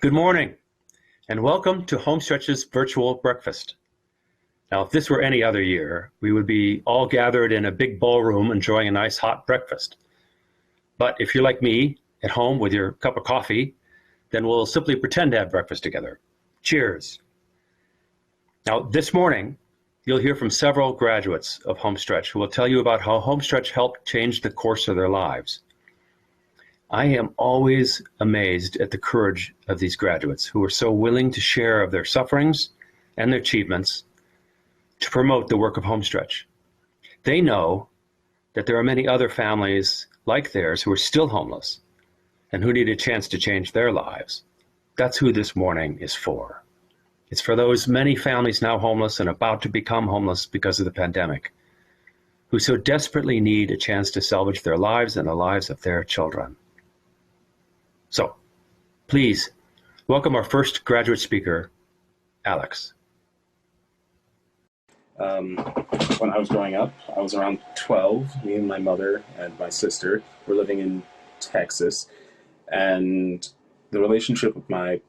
Good morning, and welcome to Homestretch's virtual breakfast. Now, if this were any other year, we would be all gathered in a big ballroom enjoying a nice hot breakfast. But if you're like me, at home with your cup of coffee, then we'll simply pretend to have breakfast together. Cheers. Now, this morning, you'll hear from several graduates of Homestretch who will tell you about how Homestretch helped change the course of their lives. I am always amazed at the courage of these graduates who are so willing to share of their sufferings and their achievements to promote the work of Homestretch. They know that there are many other families like theirs who are still homeless and who need a chance to change their lives. That's who this morning is for. It's for those many families now homeless and about to become homeless because of the pandemic, who so desperately need a chance to salvage their lives and the lives of their children. So, please, welcome our first graduate speaker, Alex. When I was growing up, I was around 12. Me and my mother and my sister were living in Texas, and the relationship with my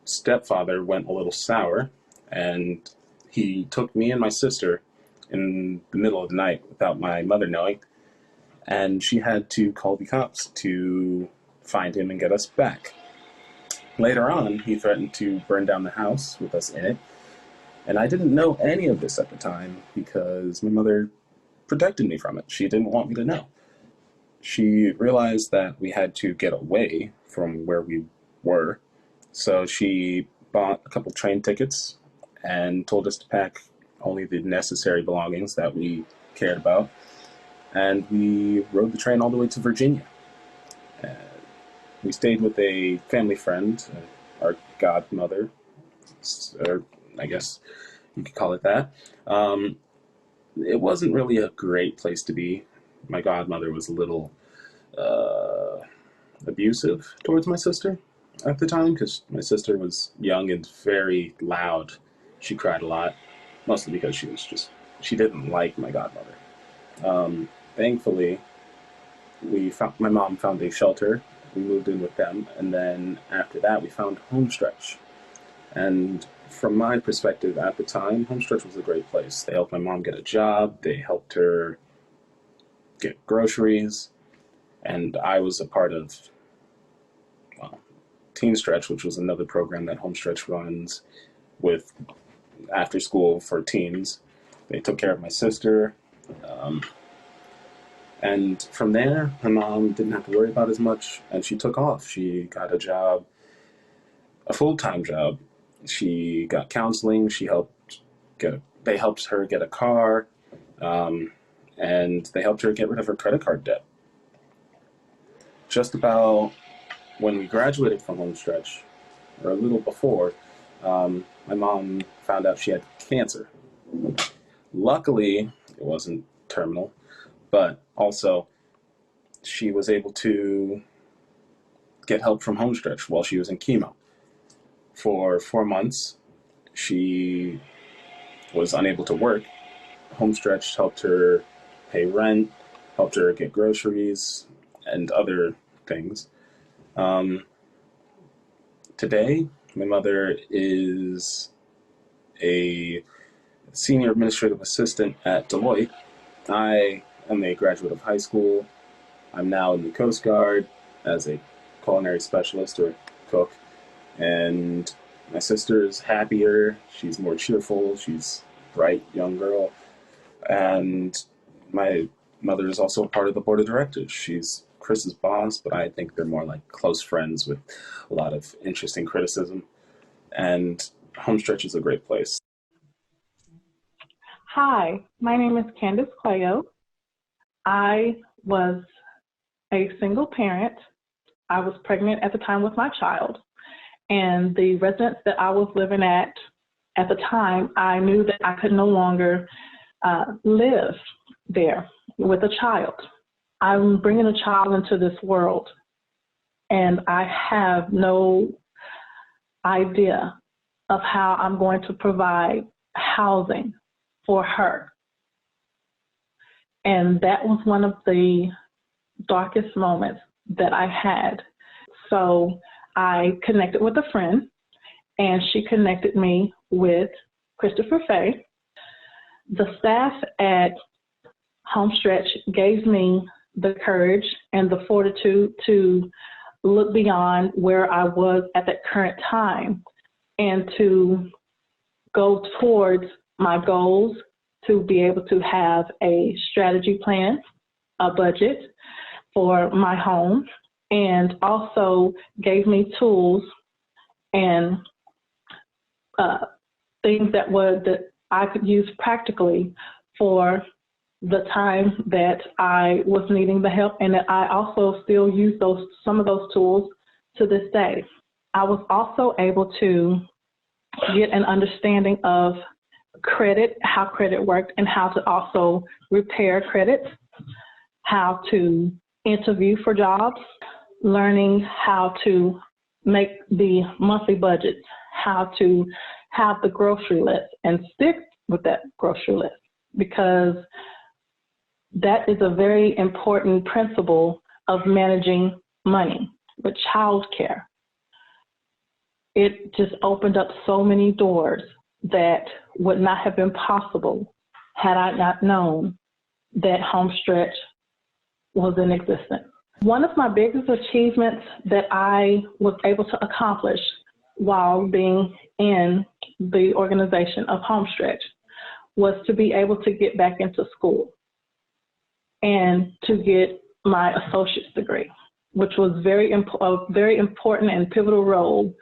stepfather went a little sour, and he took me and my sister in the middle of the night without my mother knowing, and she had to call the cops to find him and get us back. Later on, he threatened to burn down the house with us in it, and I didn't know any of this at the time because my mother protected me from it. She didn't want me to know. She realized that we had to get away from where we were, so she bought a couple train tickets and told us to pack only the necessary belongings that we cared about, and we rode the train all the way to Virginia. We stayed with a family friend, our godmother, or I guess you could call it that. It wasn't really a great place to be. My godmother was a little abusive towards my sister at the time because my sister was young and very loud. She cried a lot, mostly because she didn't like my godmother. Thankfully, my mom found a shelter. We moved in with them, and then after that we found Homestretch. And from my perspective at the time, Homestretch was a great place. They helped my mom get a job, they helped her get groceries, and I was a part of, Teen Stretch, which was another program that Homestretch runs with after school for teens. They took care of my sister. And from there, my mom didn't have to worry about as much, and she took off. She got a job, a full-time job. She got counseling. They helped her get a car, and they helped her get rid of her credit card debt. Just about when we graduated from Homestretch, or a little before, my mom found out she had cancer. Luckily, it wasn't terminal, but also she was able to get help from Homestretch while she was in chemo. For 4 months, she was unable to work. Homestretch helped her pay rent, helped her get groceries, and other things. Today, my mother is a senior administrative assistant at Deloitte. I am a graduate of high school. I'm now in the Coast Guard as a culinary specialist or cook. And my sister is happier. She's more cheerful. She's a bright young girl. And my mother is also a part of the board of directors. She's Chris's boss, but I think they're more like close friends with a lot of interesting criticism. And Homestretch is a great place. Hi, my name is Candace Clayo. I was a single parent. I was pregnant at the time with my child, and the residence that I was living at the time, I knew that I could no longer live there with a child. I'm bringing a child into this world, and I have no idea of how I'm going to provide housing for her. And that was one of the darkest moments that I had. So I connected with a friend, and she connected me with Christopher Fay. The staff at Homestretch gave me the courage and the fortitude to look beyond where I was at that current time and to go towards my goals, to be able to have a strategy plan, a budget for my home, and also gave me tools and things that I could use practically for the time that I was needing the help, and that I also still use some of those tools to this day. I was also able to get an understanding of credit, how credit worked, and how to also repair credit, how to interview for jobs, learning how to make the monthly budgets, how to have the grocery list and stick with that grocery list, because that is a very important principle of managing money with childcare. It just opened up so many doors that would not have been possible had I not known that Homestretch was in existence. One of my biggest achievements that I was able to accomplish while being in the organization of Homestretch was to be able to get back into school and to get my associate's degree, which was a very important and pivotal role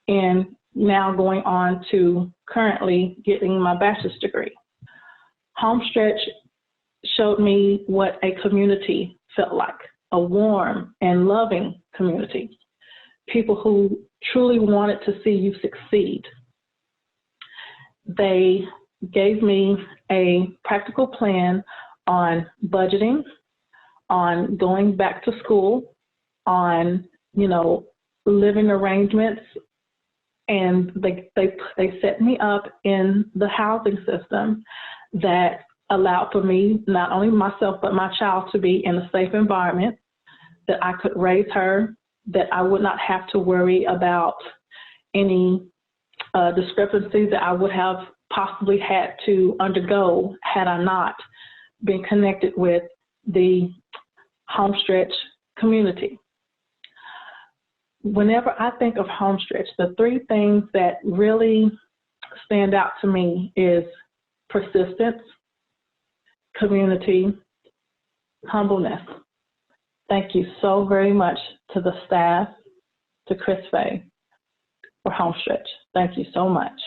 in now going on to currently getting my bachelor's degree. Homestretch showed me what a community felt like, a warm and loving community, people who truly wanted to see you succeed. They gave me a practical plan on budgeting, on going back to school, on, living arrangements, and they set me up in the housing system that allowed for me, not only myself, but my child to be in a safe environment, that I could raise her, that I would not have to worry about any discrepancies that I would have possibly had to undergo had I not been connected with the Homestretch community. Whenever I think of Homestretch, the three things that really stand out to me is persistence, community, humbleness. Thank you so very much to the staff, to Chris Fay, for Homestretch. Thank you so much.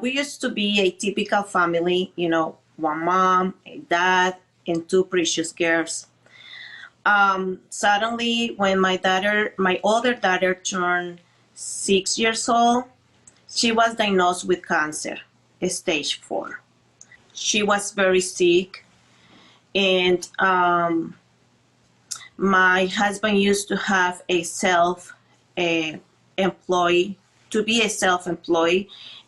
We used to be a typical family, one mom, a dad, and two precious girls. Suddenly, when my older daughter turned 6 years old, she was diagnosed with cancer, stage 4. She was very sick, and my husband used to have a self-employed,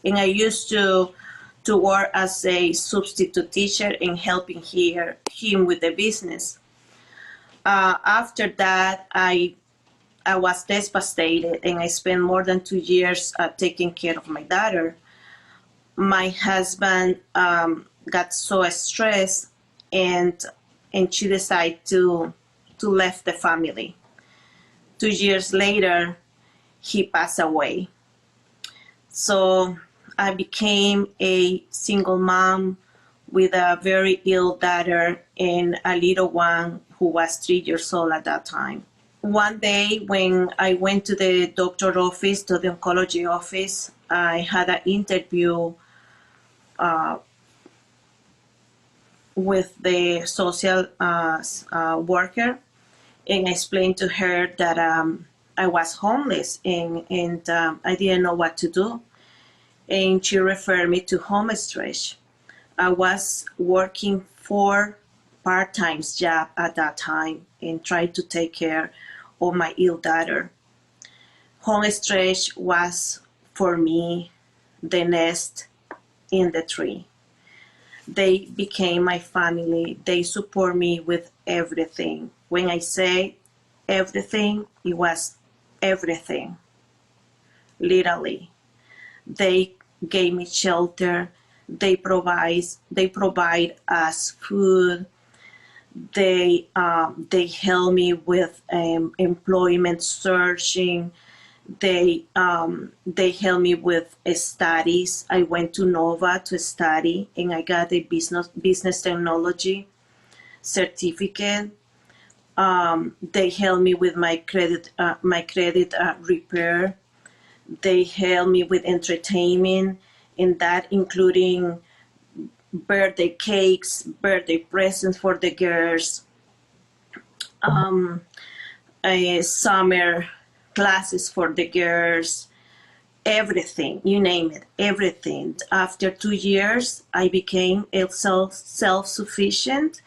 and I used to work as a substitute teacher and helping him with the business. After that, I was devastated, and I spent more than 2 years taking care of my daughter. My husband got so stressed, and she decided to leave the family. 2 years later, he passed away. So I became a single mom with a very ill daughter and a little one who was 3 years old at that time. One day when I went to the doctor's office, to the oncology office, I had an interview with the social worker, and I explained to her that I was homeless and I didn't know what to do. And she referred me to Homestretch. I was working 4 part-time jobs at that time and tried to take care of my ill daughter. Homestretch was, for me, the nest in the tree. They became my family. They support me with everything. When I say everything, it was everything, literally. They gave me shelter. They provide us food. They help me with employment searching. They help me with studies. I went to Nova to study, and I got a business technology certificate. They help me with my credit repair. They help me with entertainment, and that including birthday cakes, birthday presents for the girls, summer classes for the girls, everything, you name it, everything. After 2 years, I became self-sufficient,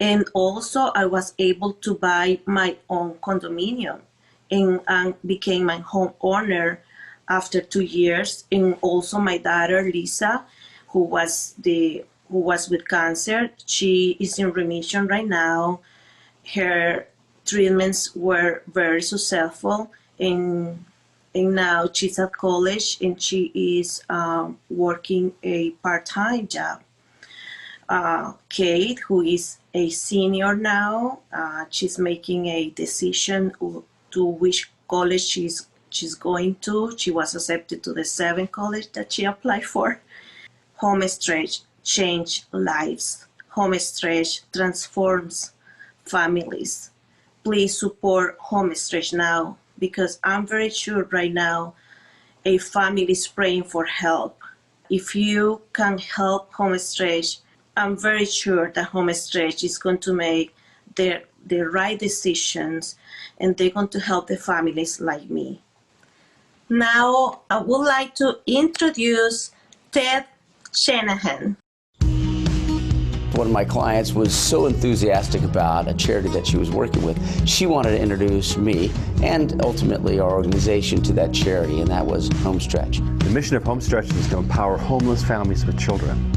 and also I was able to buy my own condominium and became my homeowner after 2 years. And also my daughter Lisa, who was with cancer, she is in remission right now. Her treatments were very successful, and now she's at college and she is working a part-time job. Kate, who is a senior now, she's making a decision to which college she's going to. She was accepted to the 7 college that she applied for. Homestretch change lives. Homestretch transforms families. Please support Homestretch now, because I'm very sure right now a family is praying for help. If you can help Homestretch, I'm very sure that Homestretch is going to make the right decisions, and they're going to help the families like me. Now, I would like to introduce Ted Shanahan. One of my clients was so enthusiastic about a charity that she was working with, she wanted to introduce me and ultimately our organization to that charity, and that was Homestretch. The mission of Homestretch is to empower homeless families with children,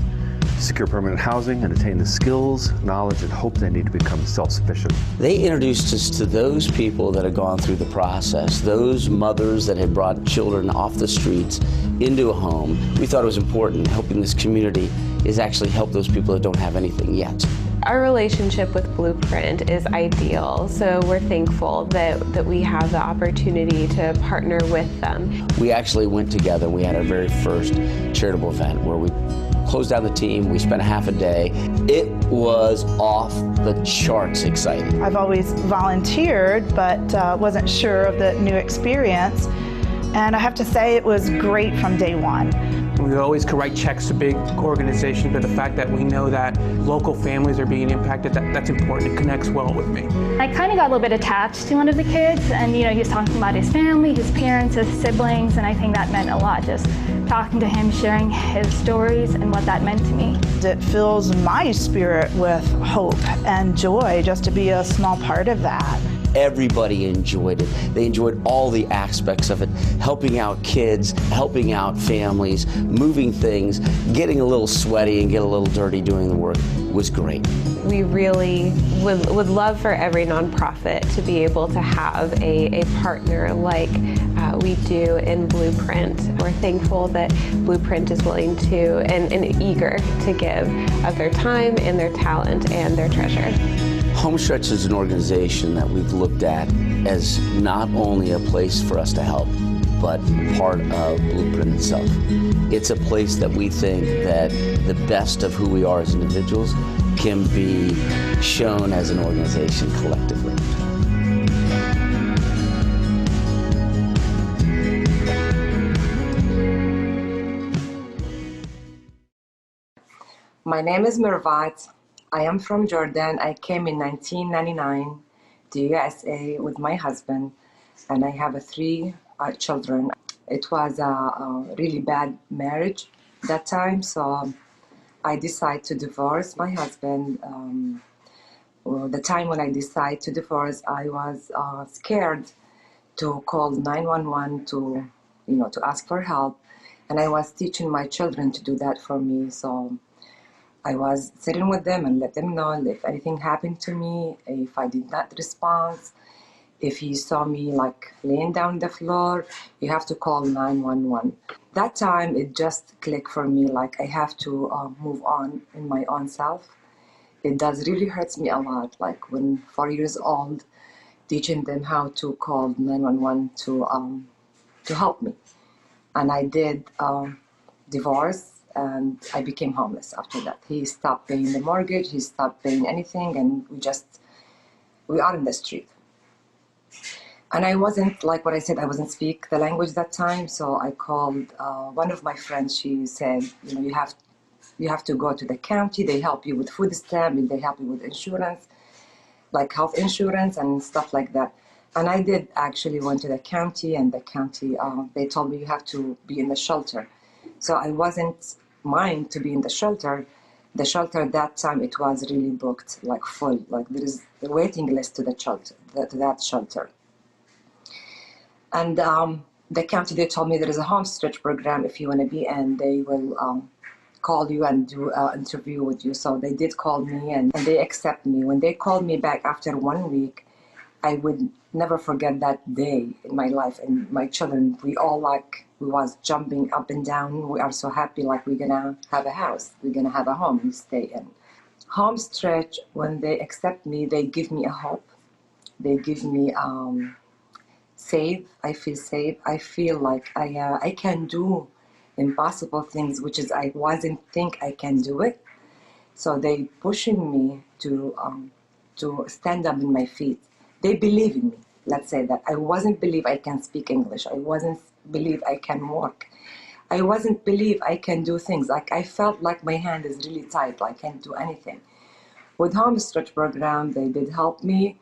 secure permanent housing, and attain the skills, knowledge, and hope they need to become self-sufficient. They introduced us to those people that had gone through the process, those mothers that had brought children off the streets into a home. We thought it was important helping this community is actually help those people that don't have anything yet. Our relationship with Blueprint is ideal, so we're thankful that we have the opportunity to partner with them. We actually went together. We had our very first charitable event where we closed down the team. We spent a half a day. It was off the charts exciting. I've always volunteered, but wasn't sure of the new experience. And I have to say it was great from day one. We always could write checks to big organizations, but the fact that we know that local families are being impacted, that's important. It connects well with me. I kind of got a little bit attached to one of the kids, and he was talking about his family, his parents, his siblings, and I think that meant a lot, just talking to him, sharing his stories and what that meant to me. It fills my spirit with hope and joy just to be a small part of that. Everybody enjoyed it. They enjoyed all the aspects of it, helping out kids, helping out families, moving things, getting a little sweaty and get a little dirty doing the work. It was great. We really would love for every nonprofit to be able to have a partner like we do in Blueprint. We're thankful that Blueprint is willing to and eager to give of their time and their talent and their treasure. Homestretch is an organization that we've looked at as not only a place for us to help, but part of Blueprint itself. It's a place that we think that the best of who we are as individuals can be shown as an organization collectively. My name is Mirvat. I am from Jordan. I came in 1999 to USA with my husband, and I have 3 children. It was a really bad marriage that time, so I decided to divorce my husband. The time when I decided to divorce, I was scared to call 911 to ask for help, and I was teaching my children to do that for me. So I was sitting with them and let them know if anything happened to me, if I did not respond, if you saw me like laying down on the floor, you have to call 911. That time it just clicked for me, like I have to move on in my own self. It does really hurts me a lot, like when 4 years old, teaching them how to call 911 to help me. And I did divorce, and I became homeless after that. He stopped paying the mortgage, he stopped paying anything, and we are in the street. And I wasn't, like what I said, I wasn't speak the language that time, so I called one of my friends. She said, you have to go to the county, they help you with food stamp, and they help you with insurance, like health insurance and stuff like that. And I did actually went to the county, and the county, they told me you have to be in the shelter. So I wasn't mind to be in the shelter. The shelter at that time, it was really booked, like full, like there is a waiting list to the shelter, to that shelter. And the county, they told me there is a Homestretch program if you want to be in, they will call you and do an interview with you. So they did call me, and they accept me. When they called me back after 1 week, I would never forget that day in my life. And my children, we was jumping up and down. We are so happy, like we're gonna have a house, we're gonna have a home we stay in. Homestretch, when they accept me, they give me a hope. They give me safe. I feel safe. I feel like I can do impossible things, which is I wasn't think I can do it. So they pushing me to stand up in my feet. They believe in me. Let's say that. I wasn't believe I can speak English. I wasn't believe I can work. I wasn't believe I can do things. Like I felt like my hand is really tight. Like I can't do anything. With Homestretch program, they did help me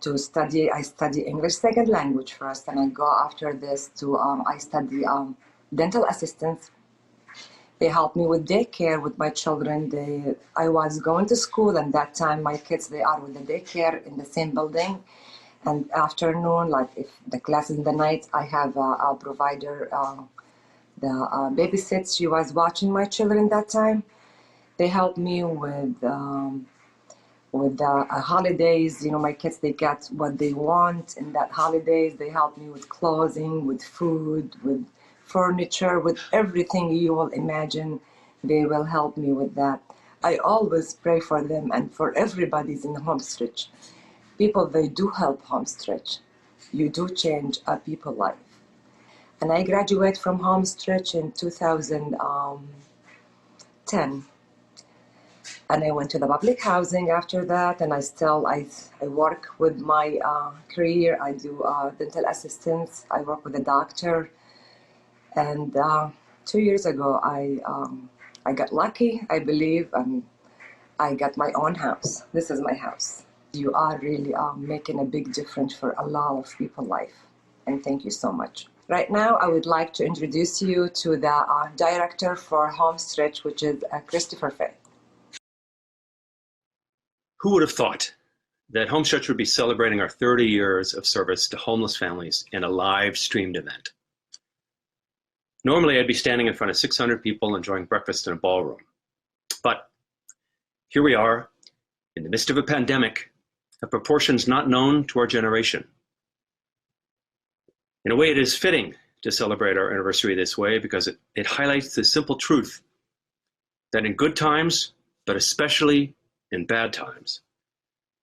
to study. I study English second language first, and I go after this to I study dental assistance. They helped me with daycare with my children. I was going to school, and that time my kids, they are with the daycare in the same building. And afternoon, like if the class is in the night, I have a provider, the babysit. She was watching my children that time. They helped me with the holidays. My kids, they get what they want in that holidays. They help me with clothing, with food, with furniture, with everything you will imagine. They will help me with that. I always pray for them and for everybody's in the Homestretch. People, they do help Homestretch. You do change a people's life. And I graduated from Homestretch in 2010. And I went to the public housing after that, and I work with my career. I do dental assistance. I work with a doctor. And 2 years ago, I got lucky, I believe, and I got my own house. This is my house. You are really making a big difference for a lot of people's life. And thank you so much. Right now, I would like to introduce you to the director for Homestretch, which is Christopher Fay. Who would have thought that Homestretch would be celebrating our 30 years of service to homeless families in a live streamed event? Normally, I'd be standing in front of 600 people enjoying breakfast in a ballroom. But here we are, in the midst of a pandemic, of proportions not known to our generation. In a way, it is fitting to celebrate our anniversary this way because it highlights the simple truth that in good times, but especially in bad times,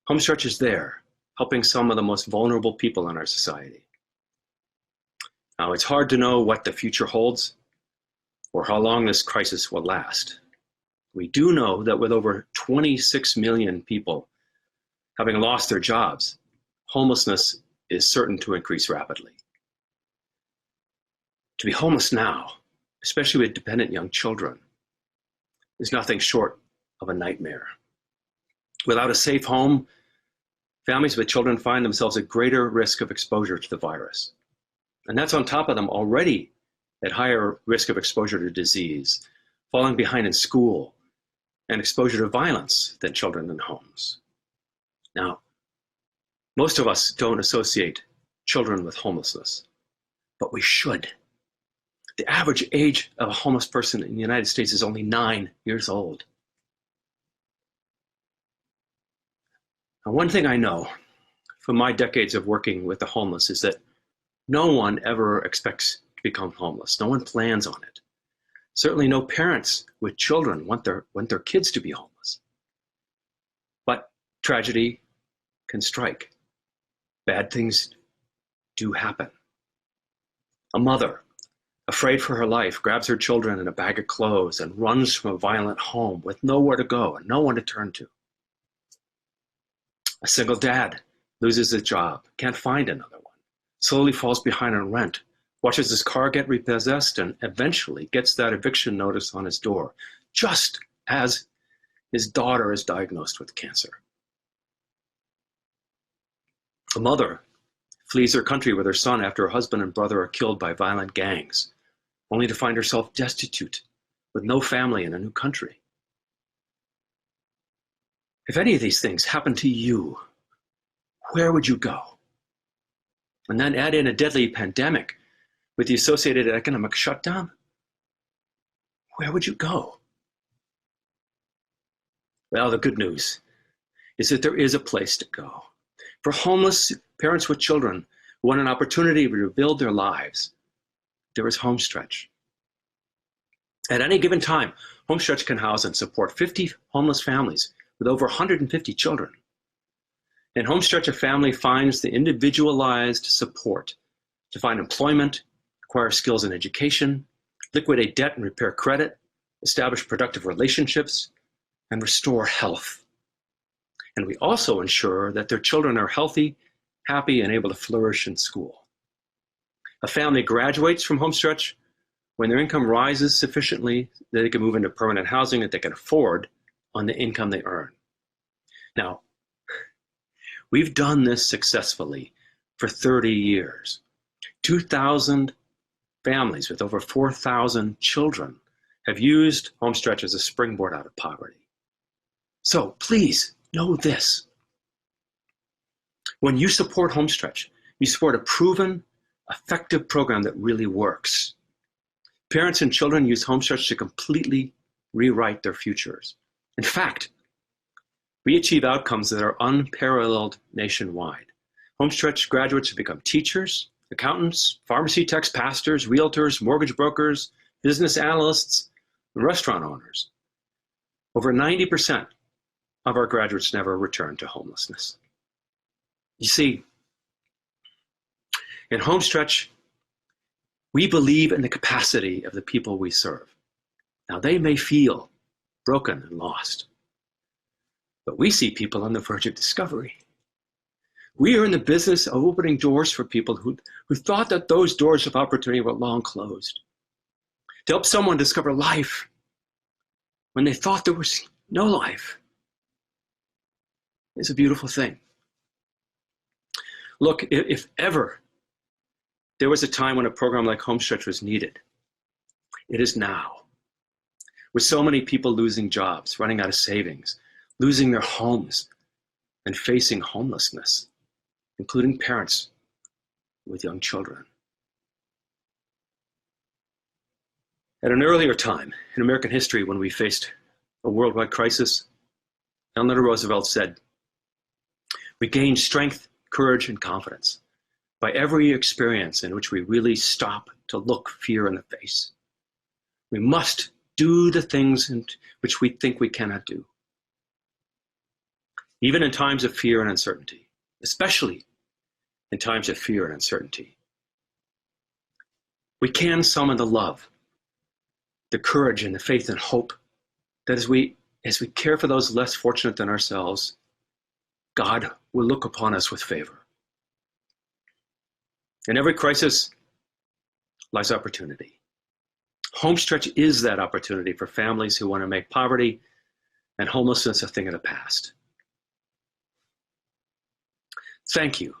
Homestretch is there, helping some of the most vulnerable people in our society. Now, it's hard to know what the future holds or how long this crisis will last. We do know that with over 26 million people having lost their jobs, homelessness is certain to increase rapidly. To be homeless now, especially with dependent young children, is nothing short of a nightmare. Without a safe home, families with children find themselves at greater risk of exposure to the virus. And that's on top of them already at higher risk of exposure to disease, falling behind in school, and exposure to violence than children in homes. Now, most of us don't associate children with homelessness, but we should. The average age of a homeless person in the United States is only 9 years old. Now, one thing I know from my decades of working with the homeless is that no one ever expects to become homeless. No one plans on it. Certainly no parents with children want their kids to be homeless. But tragedy can strike. Bad things do happen. A mother, afraid for her life, grabs her children and a bag of clothes and runs from a violent home with nowhere to go and no one to turn to. A single dad loses his job, can't find another one, slowly falls behind on rent, watches his car get repossessed, and eventually gets that eviction notice on his door, just as his daughter is diagnosed with cancer. A mother flees her country with her son after her husband and brother are killed by violent gangs, only to find herself destitute, with no family in a new country. If any of these things happen to you, where would you go? And then add in a deadly pandemic with the associated economic shutdown, where would you go? Well, the good news is that there is a place to go. For homeless parents with children who want an opportunity to rebuild their lives, there is Homestretch. At any given time, Homestretch can house and support 50 homeless families with over 150 children. In Homestretch, a family finds the individualized support to find employment, acquire skills in education, liquidate debt and repair credit, establish productive relationships, and restore health. And we also ensure that their children are healthy, happy, and able to flourish in school. A family graduates from Homestretch when their income rises sufficiently that they can move into permanent housing that they can afford on the income they earn. Now, we've done this successfully for 30 years. 2,000 families with over 4,000 children have used Homestretch as a springboard out of poverty. So please know this. When you support Homestretch, you support a proven, effective program that really works. Parents and children use Homestretch to completely rewrite their futures. In fact, we achieve outcomes that are unparalleled nationwide. Homestretch graduates have become teachers, accountants, pharmacy techs, pastors, realtors, mortgage brokers, business analysts, and restaurant owners. Over 90% of our graduates never return to homelessness. You see, in Homestretch, we believe in the capacity of the people we serve. Now, they may feel broken and lost, but we see people on the verge of discovery. We are in the business of opening doors for people who thought that those doors of opportunity were long closed. To help someone discover life when they thought there was no life is a beautiful thing. Look, if ever there was a time when a program like Homestretch was needed, it is now. With so many people losing jobs, running out of savings, losing their homes, and facing homelessness, including parents with young children. At an earlier time in American history, when we faced a worldwide crisis, Eleanor Roosevelt said, "We gain strength, courage, and confidence by every experience in which we really stop to look fear in the face. We must do the things in which we think we cannot do." Even in times of fear and uncertainty, especially in times of fear and uncertainty, we can summon the love, the courage, and the faith and hope that as we care for those less fortunate than ourselves, God will look upon us with favor. In every crisis lies opportunity. Homestretch is that opportunity for families who want to make poverty and homelessness a thing of the past. Thank you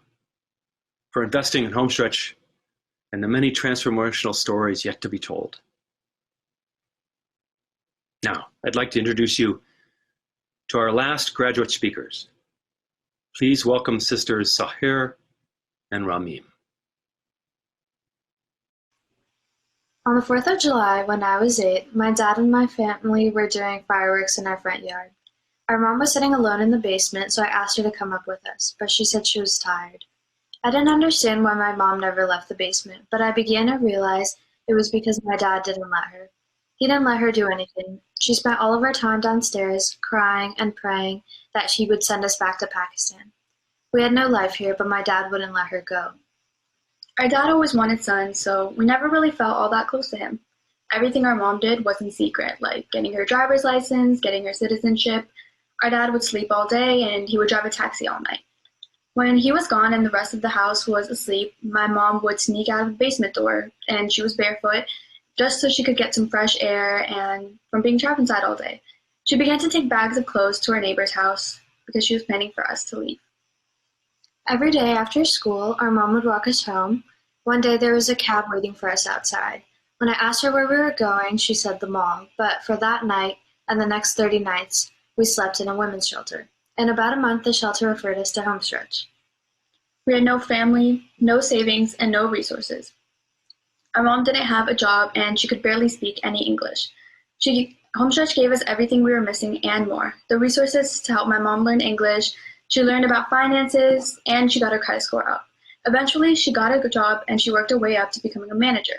for investing in Homestretch and the many transformational stories yet to be told. Now, I'd like to introduce you to our last graduate speakers. Please welcome Sisters Sahir and Ramim. On the 4th of July, when I was 8, my dad and my family were doing fireworks in our front yard. Our mom was sitting alone in the basement, so I asked her to come up with us, but she said she was tired. I didn't understand why my mom never left the basement, but I began to realize it was because my dad didn't let her. He didn't let her do anything. She spent all of her time downstairs, crying and praying that he would send us back to Pakistan. We had no life here, but my dad wouldn't let her go. Our dad always wanted sons, so we never really felt all that close to him. Everything our mom did was in secret, like getting her driver's license, getting her citizenship. Our dad would sleep all day and he would drive a taxi all night. When he was gone and the rest of the house was asleep, my mom would sneak out of the basement door, and she was barefoot, just so she could get some fresh air and from being trapped inside all day. She began to take bags of clothes to our neighbor's house because she was planning for us to leave. Every day after school, our mom would walk us home. One day there was a cab waiting for us outside. When I asked her where we were going, she said the mall, but for that night and the next 30 nights, we slept in a women's shelter. In about a month, the shelter referred us to Homestretch. We had no family, no savings, and no resources. Our mom didn't have a job, and she could barely speak any English. Homestretch gave us everything we were missing and more. The resources to help my mom learn English, she learned about finances, and she got her credit score up. Eventually, she got a good job, and she worked her way up to becoming a manager.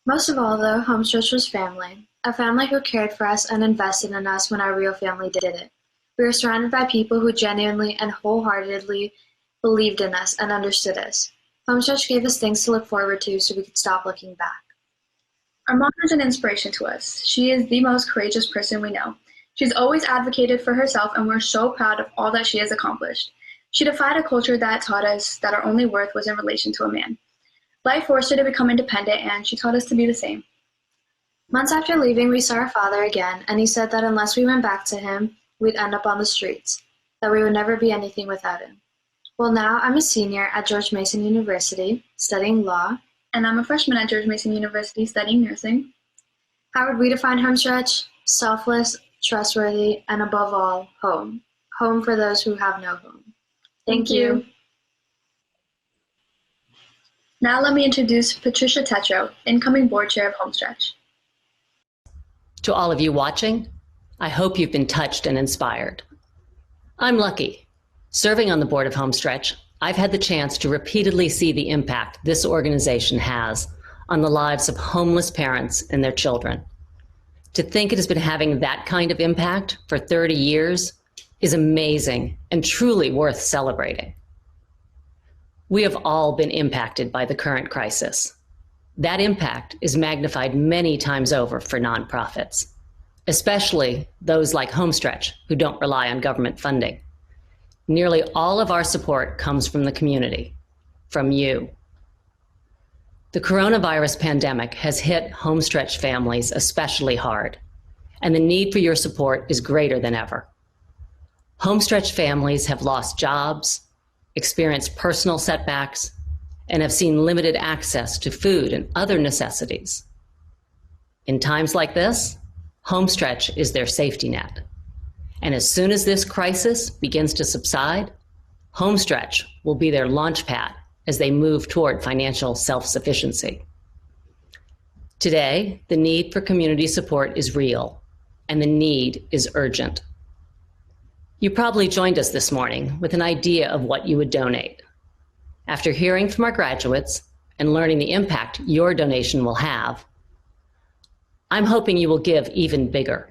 Most of all, though, Homestretch was family. A family who cared for us and invested in us when our real family did it. We were surrounded by people who genuinely and wholeheartedly believed in us and understood us. Homestretch gave us things to look forward to so we could stop looking back. Our mom is an inspiration to us. She is the most courageous person we know. She's always advocated for herself, and we're so proud of all that she has accomplished. She defied a culture that taught us that our only worth was in relation to a man. Life forced her to become independent, and she taught us to be the same. Months after leaving, we saw our father again, and he said that unless we went back to him, we'd end up on the streets, that we would never be anything without him. Well, now I'm a senior at George Mason University, studying law. And I'm a freshman at George Mason University, studying nursing. How would we define Homestretch? Selfless, trustworthy, and above all, home. Home for those who have no home. Thank you. Now let me introduce Patricia Tetro, incoming board chair of Homestretch. To all of you watching, I hope you've been touched and inspired. I'm lucky. Serving on the board of Homestretch, I've had the chance to repeatedly see the impact this organization has on the lives of homeless parents and their children. To think it has been having that kind of impact for 30 years is amazing and truly worth celebrating. We have all been impacted by the current crisis. That impact is magnified many times over for nonprofits, especially those like Homestretch who don't rely on government funding. Nearly all of our support comes from the community, from you. The coronavirus pandemic has hit Homestretch families especially hard, and the need for your support is greater than ever. Homestretch families have lost jobs, experienced personal setbacks, and have seen limited access to food and other necessities. In times like this, Homestretch is their safety net. And as soon as this crisis begins to subside, Homestretch will be their launch pad as they move toward financial self-sufficiency. Today, the need for community support is real, and the need is urgent. You probably joined us this morning with an idea of what you would donate. After hearing from our graduates and learning the impact your donation will have, I'm hoping you will give even bigger.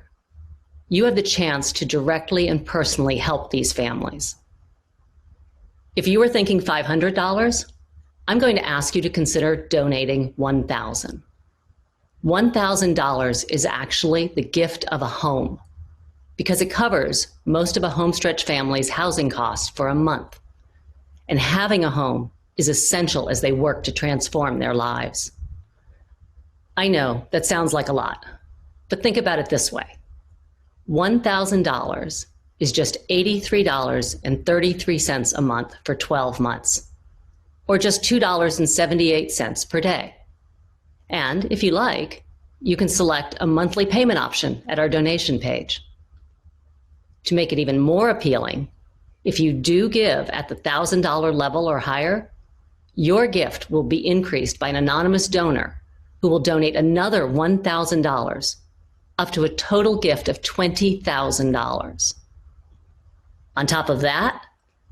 You have the chance to directly and personally help these families. If you were thinking $500, I'm going to ask you to consider donating $1,000. $1,000 is actually the gift of a home because it covers most of a Homestretch family's housing costs for a month. And having a home is essential as they work to transform their lives. I know that sounds like a lot, but think about it this way. $1,000 is just $83.33 a month for 12 months, or just $2.78 per day. And if you like, you can select a monthly payment option at our donation page. To make it even more appealing, if you do give at the $1,000 level or higher, your gift will be increased by an anonymous donor who will donate another $1,000, up to a total gift of $20,000. On top of that,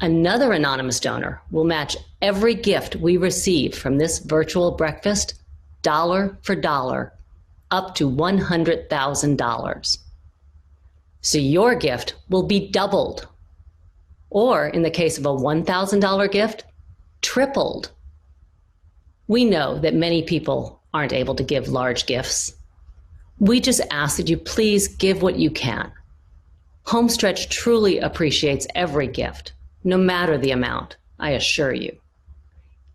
another anonymous donor will match every gift we receive from this virtual breakfast, dollar for dollar, up to $100,000. So your gift will be doubled. Or in the case of a $1,000 gift, tripled. We know that many people aren't able to give large gifts. We just ask that you please give what you can. Homestretch truly appreciates every gift, no matter the amount, I assure you.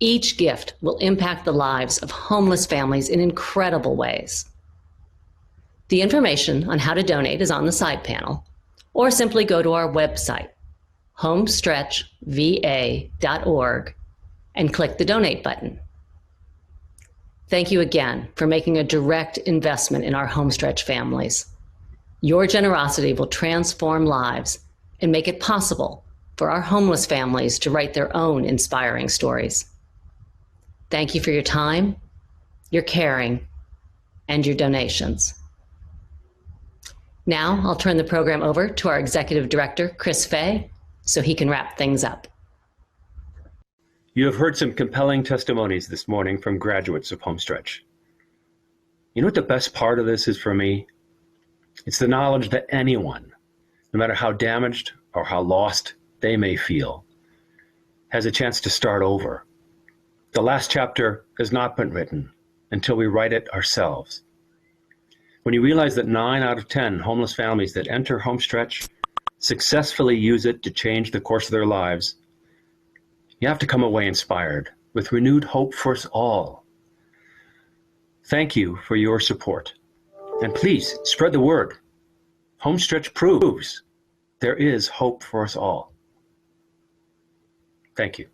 Each gift will impact the lives of homeless families in incredible ways. The information on how to donate is on the side panel, or simply go to our website, homestretchva.org, and click the donate button. Thank you again for making a direct investment in our Homestretch families. Your generosity will transform lives and make it possible for our homeless families to write their own inspiring stories. Thank you for your time, your caring, and your donations. Now I'll turn the program over to our Executive Director, Chris Fay, so he can wrap things up. You have heard some compelling testimonies this morning from graduates of Homestretch. You know what the best part of this is for me? It's the knowledge that anyone, no matter how damaged or how lost they may feel, has a chance to start over. The last chapter has not been written until we write it ourselves. When you realize that 9 out of 10 homeless families that enter Homestretch successfully use it to change the course of their lives, you have to come away inspired with renewed hope for us all. Thank you for your support. And please spread the word. Homestretch proves there is hope for us all. Thank you.